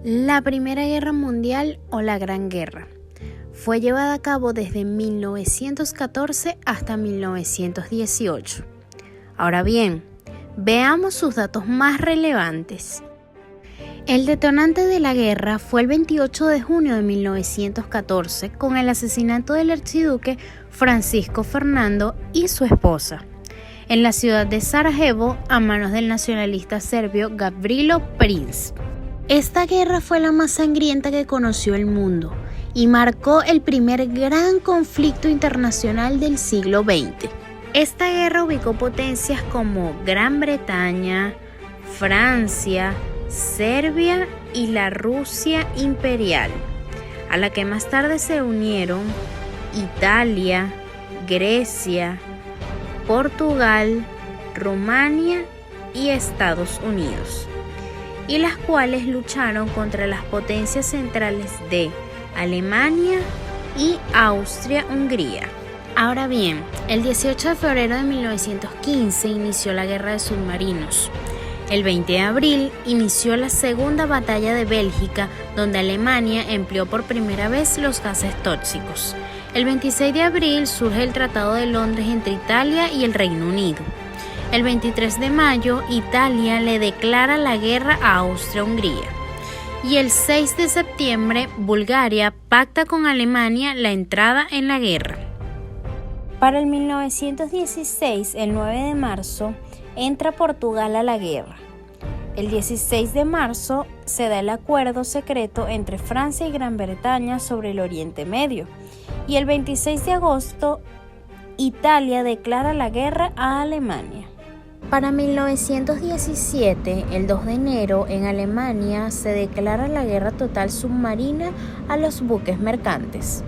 La Primera Guerra Mundial o la Gran Guerra fue llevada a cabo desde 1914 hasta 1918. Ahora bien, veamos sus datos más relevantes. El detonante de la guerra fue el 28 de junio de 1914 con el asesinato del archiduque Francisco Fernando y su esposa en la ciudad de Sarajevo a manos del nacionalista serbio Gavrilo Princip. Esta guerra fue la más sangrienta que conoció el mundo y marcó el primer gran conflicto internacional del siglo XX. Esta guerra ubicó potencias como Gran Bretaña, Francia, Serbia y la Rusia imperial, a la que más tarde se unieron Italia, Grecia, Portugal, Rumania y Estados Unidos, y las cuales lucharon contra las potencias centrales de Alemania y Austria-Hungría. Ahora bien, el 18 de febrero de 1915 inició la Guerra de Submarinos. El 20 de abril inició la Segunda Batalla de Bélgica, donde Alemania empleó por primera vez los gases tóxicos. El 26 de abril surge el Tratado de Londres entre Italia y el Reino Unido. El 23 de mayo, Italia le declara la guerra a Austria-Hungría. Y el 6 de septiembre, Bulgaria pacta con Alemania la entrada en la guerra. Para el 1916, el 9 de marzo, entra Portugal a la guerra. El 16 de marzo se da el acuerdo secreto entre Francia y Gran Bretaña sobre el Oriente Medio. Y el 26 de agosto, Italia declara la guerra a Alemania. Para 1917, el 2 de enero, en Alemania se declara la guerra total submarina a los buques mercantes.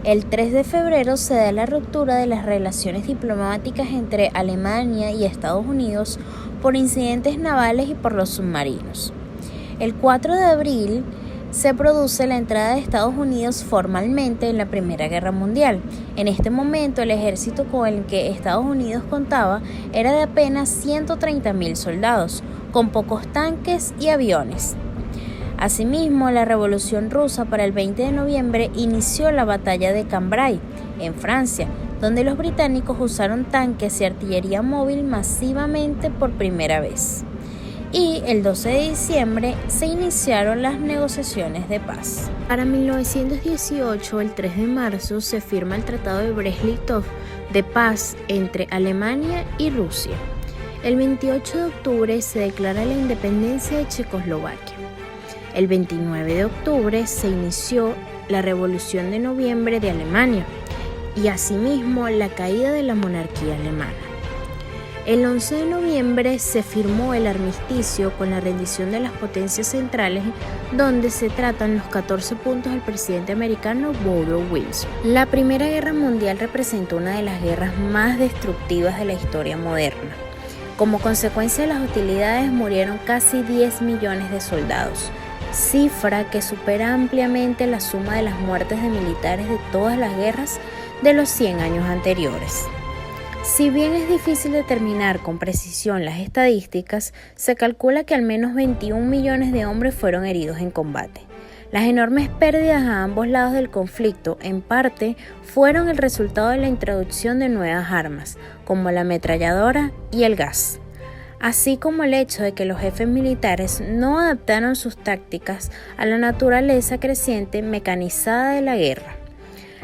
El 3 de febrero se da la ruptura de las relaciones diplomáticas entre Alemania y Estados Unidos por incidentes navales y por los submarinos. El 4 de abril se produce la entrada de Estados Unidos formalmente en la Primera Guerra Mundial. En este momento, el ejército con el que Estados Unidos contaba era de apenas 130.000 soldados, con pocos tanques y aviones. Asimismo, la Revolución Rusa para el 20 de noviembre inició la Batalla de Cambrai, en Francia, donde los británicos usaron tanques y artillería móvil masivamente por primera vez. Y el 12 de diciembre se iniciaron las negociaciones de paz. Para 1918, el 3 de marzo, se firma el Tratado de Brest-Litov de paz entre Alemania y Rusia. El 28 de octubre se declara la independencia de Checoslovaquia. El 29 de octubre se inició la Revolución de Noviembre de Alemania y asimismo la caída de la monarquía alemana. El 11 de noviembre se firmó el armisticio con la rendición de las potencias centrales, donde se tratan los 14 puntos del presidente americano Woodrow Wilson. La Primera Guerra Mundial representó una de las guerras más destructivas de la historia moderna. Como consecuencia de las hostilidades murieron casi 10 millones de soldados, cifra que supera ampliamente la suma de las muertes de militares de todas las guerras de los 100 años anteriores. Si bien es difícil determinar con precisión las estadísticas, se calcula que al menos 21 millones de hombres fueron heridos en combate. Las enormes pérdidas a ambos lados del conflicto, en parte, fueron el resultado de la introducción de nuevas armas, como la ametralladora y el gas, así como el hecho de que los jefes militares no adaptaron sus tácticas a la naturaleza creciente mecanizada de la guerra.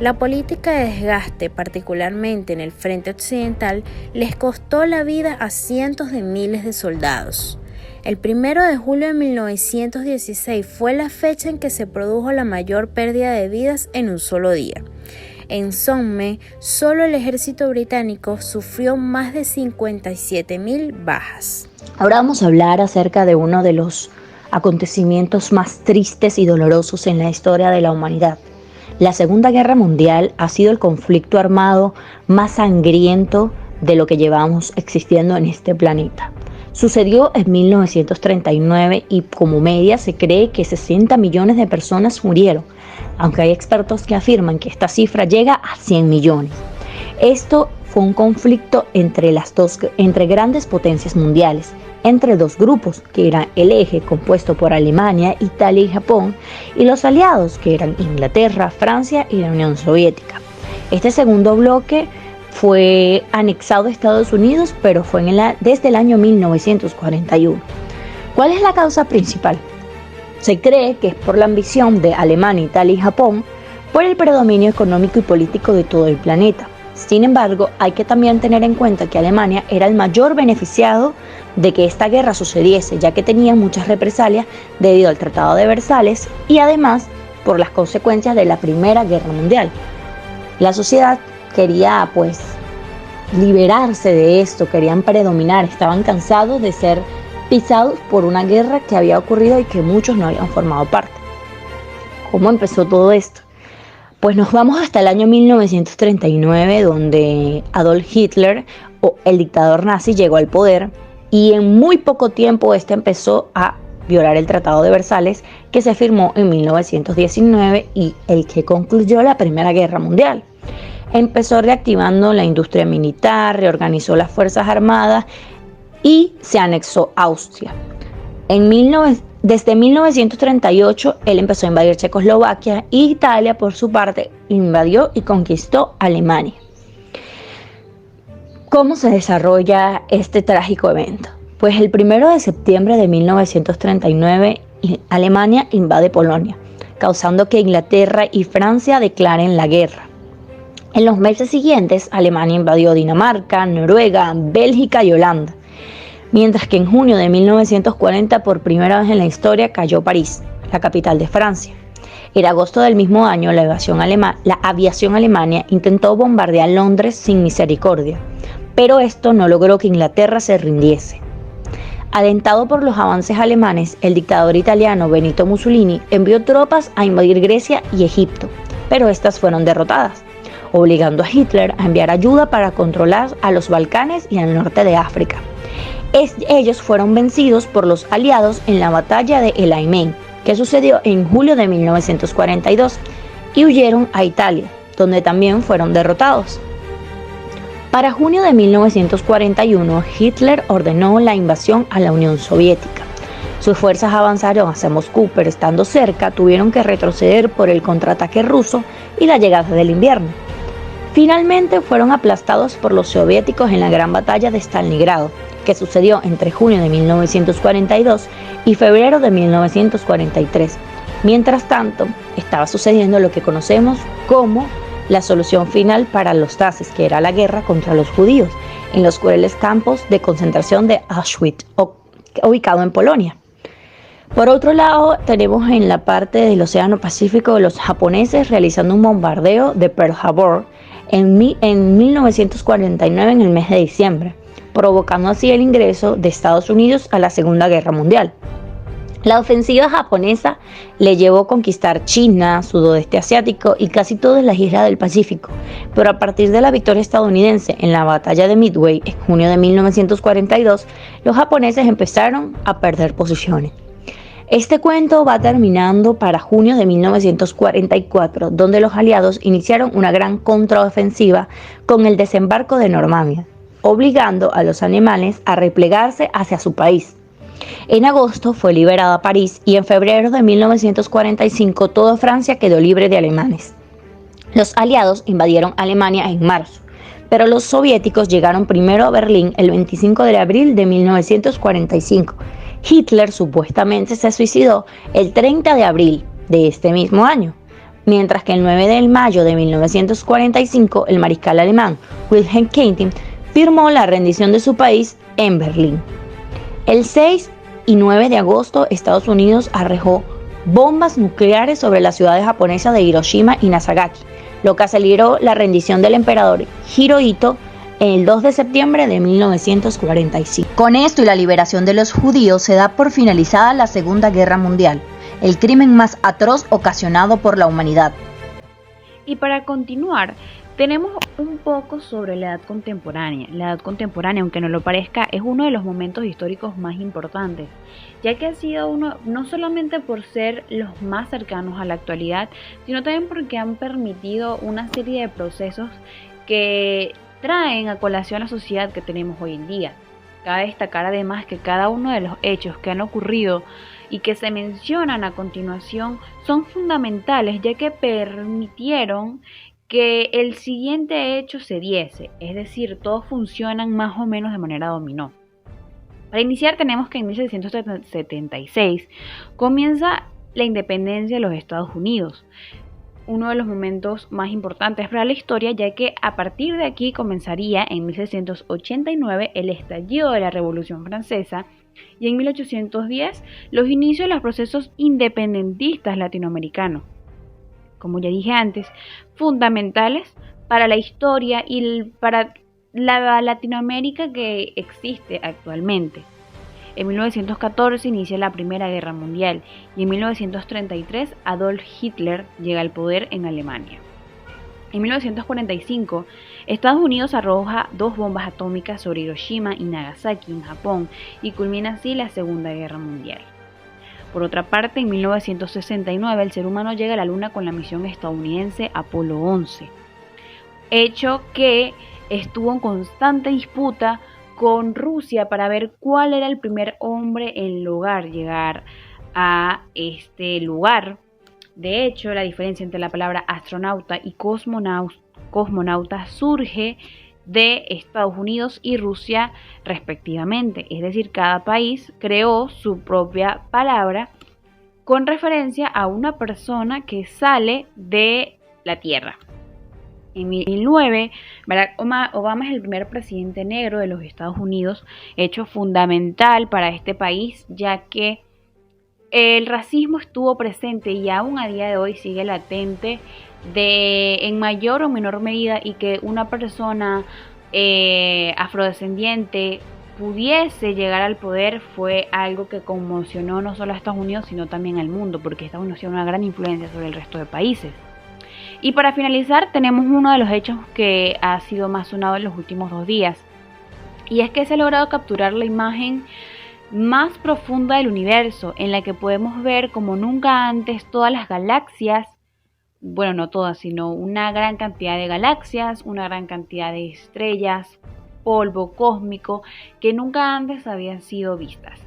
La política de desgaste, particularmente en el frente occidental, les costó la vida a cientos de miles de soldados. El 1 de julio de 1916 fue la fecha en que se produjo la mayor pérdida de vidas en un solo día. En Somme, solo el ejército británico sufrió más de 57.000 bajas. Ahora vamos a hablar acerca de uno de los acontecimientos más tristes y dolorosos en la historia de la humanidad. La Segunda Guerra Mundial ha sido el conflicto armado más sangriento de lo que llevamos existiendo en este planeta. Sucedió en 1939 y como media se cree que 60 millones de personas murieron, aunque hay expertos que afirman que esta cifra llega a 100 millones. Esto fue un conflicto entre grandes potencias mundiales, entre dos grupos, que eran el eje compuesto por Alemania, Italia y Japón, y los aliados, que eran Inglaterra, Francia y la Unión Soviética. Este segundo bloque fue anexado a Estados Unidos, pero fue desde el año 1941. ¿Cuál es la causa principal? Se cree que es por la ambición de Alemania, Italia y Japón por el predominio económico y político de todo el planeta. Sin embargo, hay que también tener en cuenta que Alemania era el mayor beneficiado de que esta guerra sucediese, ya que tenía muchas represalias debido al Tratado de Versalles y además por las consecuencias de la Primera Guerra Mundial. La sociedad quería liberarse de esto, querían predominar, estaban cansados de ser pisados por una guerra que había ocurrido y que muchos no habían formado parte. ¿Cómo empezó todo esto? Pues nos vamos hasta el año 1939, donde Adolf Hitler, o el dictador nazi, llegó al poder y en muy poco tiempo empezó a violar el Tratado de Versalles, que se firmó en 1919 y el que concluyó la Primera Guerra Mundial. Empezó reactivando la industria militar, reorganizó las Fuerzas Armadas y se anexó Austria. Desde 1938, él empezó a invadir Checoslovaquia y Italia, por su parte, invadió y conquistó Alemania. ¿Cómo se desarrolla este trágico evento? Pues el 1 de septiembre de 1939, Alemania invade Polonia, causando que Inglaterra y Francia declaren la guerra. En los meses siguientes, Alemania invadió Dinamarca, Noruega, Bélgica y Holanda. Mientras que en junio de 1940, por primera vez en la historia, cayó París, la capital de Francia. En agosto del mismo año, la aviación alemana intentó bombardear Londres sin misericordia, pero esto no logró que Inglaterra se rindiese. Alentado por los avances alemanes, el dictador italiano Benito Mussolini envió tropas a invadir Grecia y Egipto, pero estas fueron derrotadas, obligando a Hitler a enviar ayuda para controlar a los Balcanes y al norte de África. Ellos fueron vencidos por los aliados en la batalla de El Alamein, que sucedió en julio de 1942, y huyeron a Italia, donde también fueron derrotados. Para junio de 1941, Hitler ordenó la invasión a la Unión Soviética. Sus fuerzas avanzaron hacia Moscú, pero estando cerca tuvieron que retroceder por el contraataque ruso y la llegada del invierno. Finalmente fueron aplastados por los soviéticos en la gran batalla de Stalingrado, que sucedió entre junio de 1942 y febrero de 1943. Mientras tanto, estaba sucediendo lo que conocemos como la solución final para los nazis, que era la guerra contra los judíos, en los crueles campos de concentración de Auschwitz, ubicado en Polonia. Por otro lado, tenemos en la parte del Océano Pacífico los japoneses realizando un bombardeo de Pearl Harbor en 1949, en el mes de diciembre, provocando así el ingreso de Estados Unidos a la Segunda Guerra Mundial. La ofensiva japonesa le llevó a conquistar China, Sudeste Asiático y casi todas las islas del Pacífico, pero a partir de la victoria estadounidense en la batalla de Midway en junio de 1942, los japoneses empezaron a perder posiciones. Este cuento va terminando para junio de 1944, donde los aliados iniciaron una gran contraofensiva con el desembarco de Normandía, obligando a los alemanes a replegarse hacia su país. En agosto fue liberada París y en febrero de 1945 toda Francia quedó libre de alemanes. Los aliados invadieron Alemania en marzo, pero los soviéticos llegaron primero a Berlín el 25 de abril de 1945. Hitler supuestamente se suicidó el 30 de abril de este mismo año, mientras que el 9 de mayo de 1945 el mariscal alemán Wilhelm Keitel firmó la rendición de su país en Berlín. El 6 y 9 de agosto, Estados Unidos arrojó bombas nucleares sobre las ciudades japonesas de Hiroshima y Nagasaki, lo que aceleró la rendición del emperador Hirohito el 2 de septiembre de 1945. Con esto y la liberación de los judíos se da por finalizada la Segunda Guerra Mundial, el crimen más atroz ocasionado por la humanidad. Y para continuar, tenemos un poco sobre la edad contemporánea. La edad contemporánea, aunque no lo parezca, es uno de los momentos históricos más importantes, ya que ha sido uno no solamente por ser los más cercanos a la actualidad, sino también porque han permitido una serie de procesos que traen a colación la sociedad que tenemos hoy en día. Cabe destacar además que cada uno de los hechos que han ocurrido y que se mencionan a continuación son fundamentales, ya que permitieron que el siguiente hecho se diese, es decir, todos funcionan más o menos de manera dominó. Para iniciar tenemos que en 1676 comienza la independencia de los Estados Unidos, uno de los momentos más importantes para la historia, ya que a partir de aquí comenzaría en 1689 el estallido de la Revolución Francesa y en 1810 los inicios de los procesos independentistas latinoamericanos, como ya dije antes, fundamentales para la historia y para la Latinoamérica que existe actualmente. En 1914 inicia la Primera Guerra Mundial y en 1933 Adolf Hitler llega al poder en Alemania. En 1945, Estados Unidos arroja 2 bombas atómicas sobre Hiroshima y Nagasaki en Japón y culmina así la Segunda Guerra Mundial. Por otra parte, en 1969 el ser humano llega a la Luna con la misión estadounidense Apolo 11, hecho que estuvo en constante disputa con Rusia para ver cuál era el primer hombre en lograr llegar a este lugar. De hecho, la diferencia entre la palabra astronauta y cosmonauta surge de Estados Unidos y Rusia respectivamente, es decir, cada país creó su propia palabra con referencia a una persona que sale de la Tierra. En 2009, Barack Obama es el primer presidente negro de los Estados Unidos, hecho fundamental para este país, ya que el racismo estuvo presente y aún a día de hoy sigue latente en mayor o menor medida, y que una persona afrodescendiente pudiese llegar al poder fue algo que conmocionó no solo a Estados Unidos, sino también al mundo, porque Estados Unidos tiene una gran influencia sobre el resto de países. Y para finalizar tenemos uno de los hechos que ha sido más sonado en los últimos 2 días, y es que se ha logrado capturar la imagen más profunda del universo, en la que podemos ver como nunca antes todas las galaxias, bueno, no todas, sino una gran cantidad de galaxias, una gran cantidad de estrellas, polvo cósmico que nunca antes habían sido vistas.